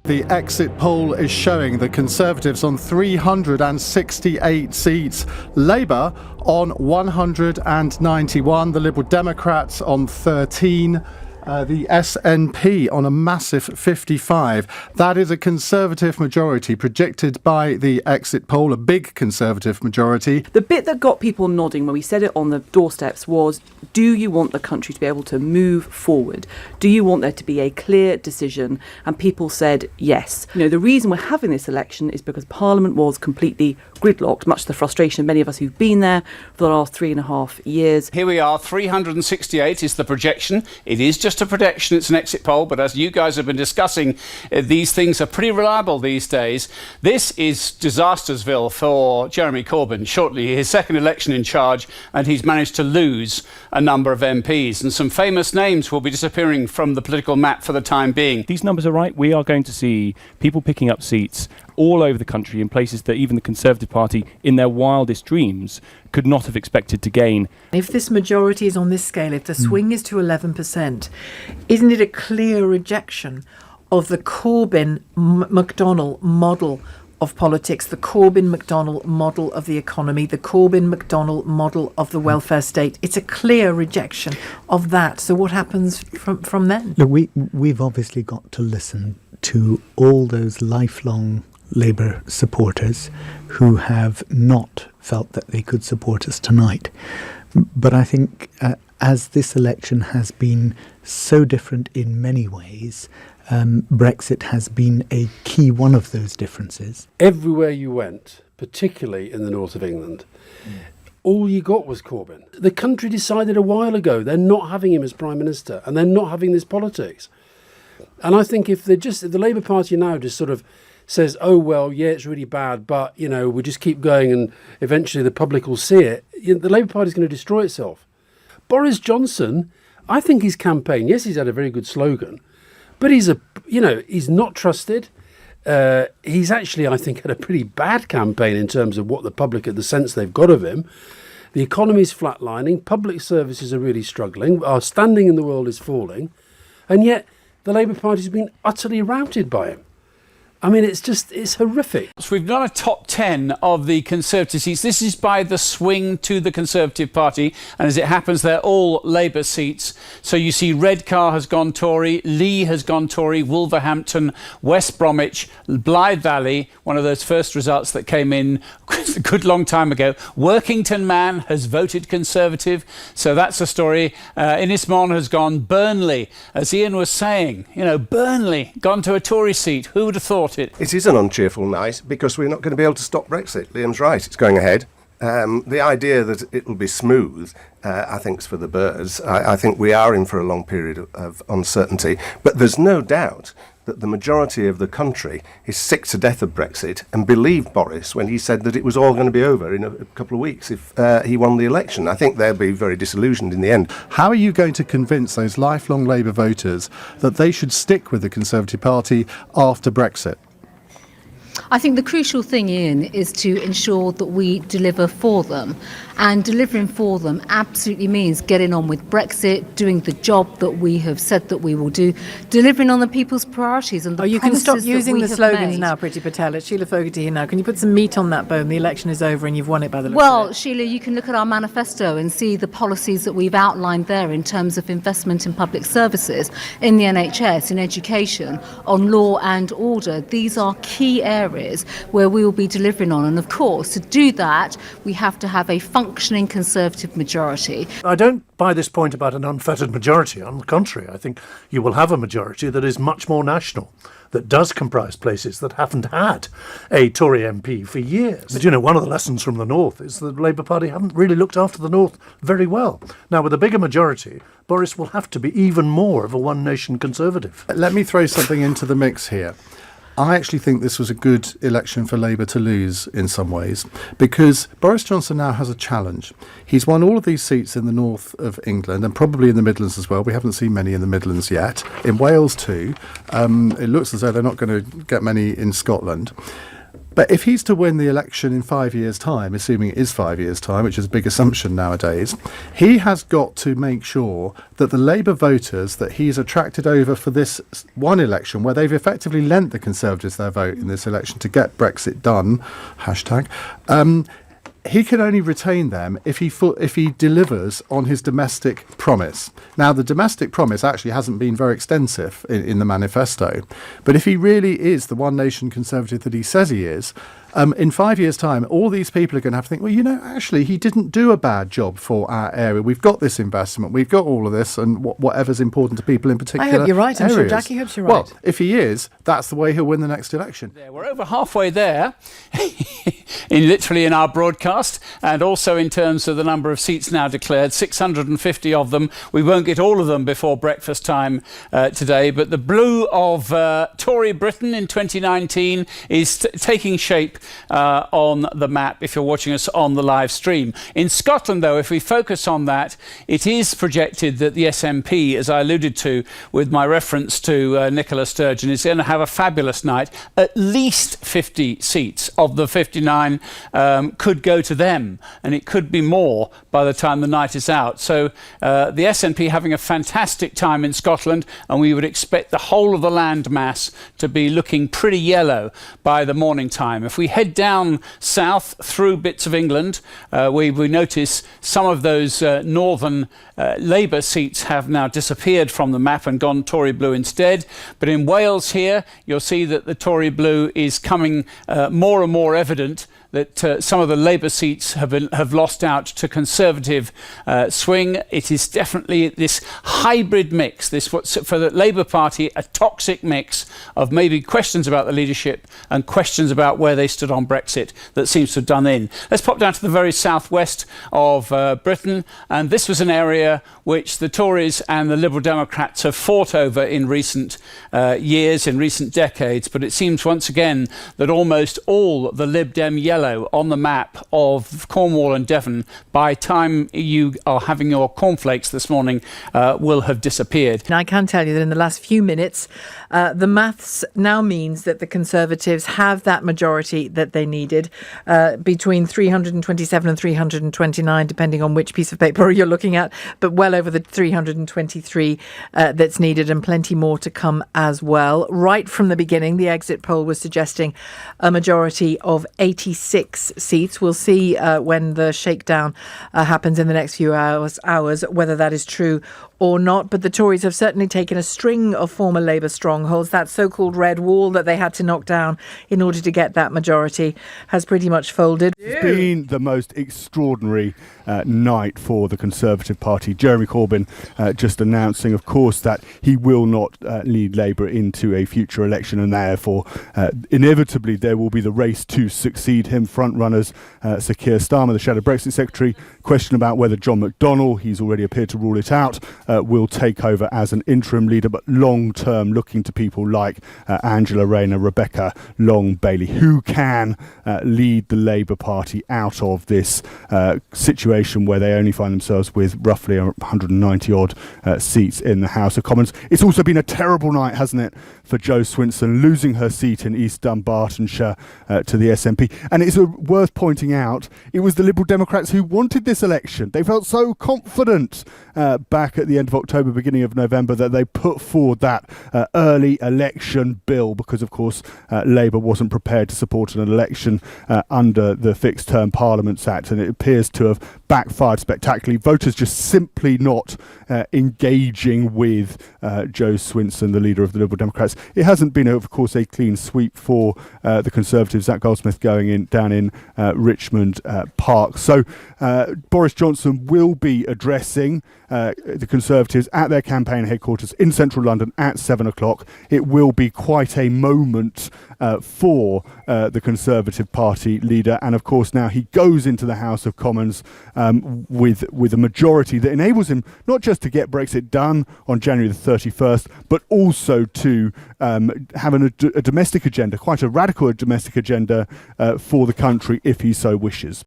The exit poll is showing the Conservatives on 368 seats, Labour on 191, the Liberal Democrats on 13, the SNP on a massive 55. That is a Conservative majority predicted by the exit poll, a big Conservative majority. The bit that got people nodding when we said it on the doorsteps was, do you want the country to be able to move forward? Do you want there to be a clear decision? And people said yes. You know, the reason we're having this election is because Parliament was completely gridlocked, much to the frustration of many of us who've been there for the last 3.5 years. Here we are, 368 is the projection. It is just a projection, it's an exit poll, but as you guys have been discussing, these things are pretty reliable these days. This is Disastersville for Jeremy Corbyn, shortly his second election in charge, and he's managed to lose a number of MPs, and some famous names will be disappearing from the political map for the time being. These numbers are right. We are going to see people picking up seats all over the country in places that even the Conservative Party, in their wildest dreams, could not have expected to gain. If this majority is on this scale, if the swing is to 11%, isn't it a clear rejection of the Corbyn-McDonnell model of politics, the Corbyn-McDonnell model of the economy, the Corbyn-McDonnell model of the welfare state? It's a clear rejection of that. So what happens from then? Look, we've obviously got to listen to all those lifelong Labour supporters who have not felt that they could support us tonight. But I think as this election has been so different in many ways, Brexit has been a key one of those differences. Everywhere you went, particularly in the north of England, all you got was Corbyn. The country decided a while ago they're not having him as Prime Minister, and they're not having this politics. And I think if the Labour Party now just sort of says, oh, well, yeah, it's really bad, but, you know, we just keep going and eventually the public will see it, the Labour Party is going to destroy itself. Boris Johnson, I think his campaign, yes, he's had a very good slogan, but he's not trusted. He's actually, I think, had a pretty bad campaign in terms of what the public, the sense they've got of him. The economy's flatlining, public services are really struggling, our standing in the world is falling, and yet the Labour Party's been utterly routed by him. I mean, it's horrific. So we've done a top 10 of the Conservative seats. This is by the swing to the Conservative Party. And as it happens, they're all Labour seats. So you see Redcar has gone Tory, Lee has gone Tory, Wolverhampton, West Bromwich, Blythe Valley, one of those first results that came in a good long time ago. Workington Man has voted Conservative. So that's a story. Innismon has gone Burnley. As Iain was saying, Burnley gone to a Tory seat. Who would have thought it? It is an uncheerful night because we're not going to be able to stop Brexit. Liam's right, it's going ahead. The idea that it will be smooth, I think, is for the birds. I think we are in for a long period of uncertainty, but there's no doubt that the majority of the country is sick to death of Brexit and believed Boris when he said that it was all going to be over in a couple of weeks if he won the election. I think they'll be very disillusioned in the end. How are you going to convince those lifelong Labour voters that they should stick with the Conservative Party after Brexit? I think the crucial thing, Iain, is to ensure that we deliver for them. And delivering for them absolutely means getting on with Brexit, doing the job that we have said that we will do, delivering on the people's priorities and the you can stop using the slogans made. now, Priti Patel. It's Shelagh Fogarty here now. Can you put some meat on that bone? The election is over and you've won it by the looks of it. Sheila, you can look at our manifesto and see the policies that we've outlined there in terms of investment in public services, in the NHS, in education, on law and order. These are key areas where we will be delivering on. And of course, to do that, we have to have a functioning Conservative majority. I don't buy this point about an unfettered majority. On the contrary, I think you will have a majority that is much more national, that does comprise places that haven't had a Tory MP for years. But, one of the lessons from the North is that the Labour Party haven't really looked after the North very well. Now, with a bigger majority, Boris will have to be even more of a one-nation Conservative. Let me throw something into the mix here. I actually think this was a good election for Labour to lose in some ways because Boris Johnson now has a challenge. He's won all of these seats in the north of England and probably in the Midlands as well. We haven't seen many in the Midlands yet. In Wales too. It looks as though they're not going to get many in Scotland. But if he's to win the election in 5 years' time, assuming it is 5 years' time, which is a big assumption nowadays, he has got to make sure that the Labour voters that he's attracted over for this one election, where they've effectively lent the Conservatives their vote in this election to get Brexit done, hashtag, he can only retain them if he delivers on his domestic promise. Now, the domestic promise actually hasn't been very extensive in the manifesto, but if he really is the one nation Conservative that he says he is, in 5 years' time, all these people are going to have to think, well, actually, he didn't do a bad job for our area. We've got this investment, we've got all of this, and whatever's important to people in particular. I hope you're right. I'm sure areas. Jackie hopes you're right. Well, if he is, that's the way he'll win the next election. Yeah, we're over halfway there, literally in our broadcast, and also in terms of the number of seats now declared, 650 of them. We won't get all of them before breakfast time today, but the blue of Tory Britain in 2019 is taking shape on the map if you're watching us on the live stream. In Scotland, though, if we focus on that, it is projected that the SNP, as I alluded to with my reference to Nicola Sturgeon, is going to have a fabulous night. At least 50 seats of the 59 could go to them, and it could be more by the time the night is out. So the SNP having a fantastic time in Scotland, and we would expect the whole of the land mass to be looking pretty yellow by the morning time. If we head down south through bits of England, we notice some of those northern Labour seats have now disappeared from the map and gone Tory blue instead. But in Wales here, you'll see that the Tory blue is coming more and more evident, that some of the Labour seats have lost out to Conservative swing. It is definitely this hybrid mix, this what's for the Labour Party, a toxic mix of maybe questions about the leadership and questions about where they stood on Brexit that seems to have done in. Let's pop down to the very southwest of Britain, and this was an area which the Tories and the Liberal Democrats have fought over in recent years, in recent decades, but it seems once again that almost all the Lib Dem yellow on the map of Cornwall and Devon, by time you are having your cornflakes this morning, will have disappeared. And I can tell you that in the last few minutes, the maths now means that the Conservatives have that majority that they needed, between 327 and 329, depending on which piece of paper you're looking at, but well over the 323 that's needed, and plenty more to come as well. Right from the beginning, the exit poll was suggesting a majority of 86 seats. We'll see when the shakedown happens in the next few hours whether that is true or not, but the Tories have certainly taken a string of former Labour strongholds. That so-called red wall that they had to knock down in order to get that majority has pretty much folded. It's been the most extraordinary night for the Conservative Party. Jeremy Corbyn just announcing, of course, that he will not lead Labour into a future election, and therefore inevitably there will be the race to succeed him. Front-runners Sir Keir Starmer, the Shadow Brexit Secretary, question about whether John McDonnell, he's already appeared to rule it out, will take over as an interim leader, but long-term looking to people like Angela Rayner, Rebecca Long-Bailey, who can lead the Labour Party out of this situation where they only find themselves with roughly 190-odd seats in the House of Commons. It's also been a terrible night, hasn't it, for Jo Swinson, losing her seat in East Dunbartonshire to the SNP. And it's worth pointing out, it was the Liberal Democrats who wanted this election. They felt so confident back at the end of October, beginning of November, that they put forward that early election bill because, of course, Labour wasn't prepared to support an election under the Fixed Term Parliaments Act, and it appears to have backfired spectacularly. Voters just simply not engaging with Jo Swinson, the leader of the Liberal Democrats. It hasn't been, of course, a clean sweep for the Conservatives. Zach Goldsmith going down in Richmond Park. So Boris Johnson will be addressing the Conservatives at their campaign headquarters in central London at 7 o'clock. It will be quite a moment for the Conservative Party leader, and of course now he goes into the House of Commons with a majority that enables him not just to get Brexit done on January the 31st, but also to have a domestic agenda, quite a radical domestic agenda for the country if he so wishes.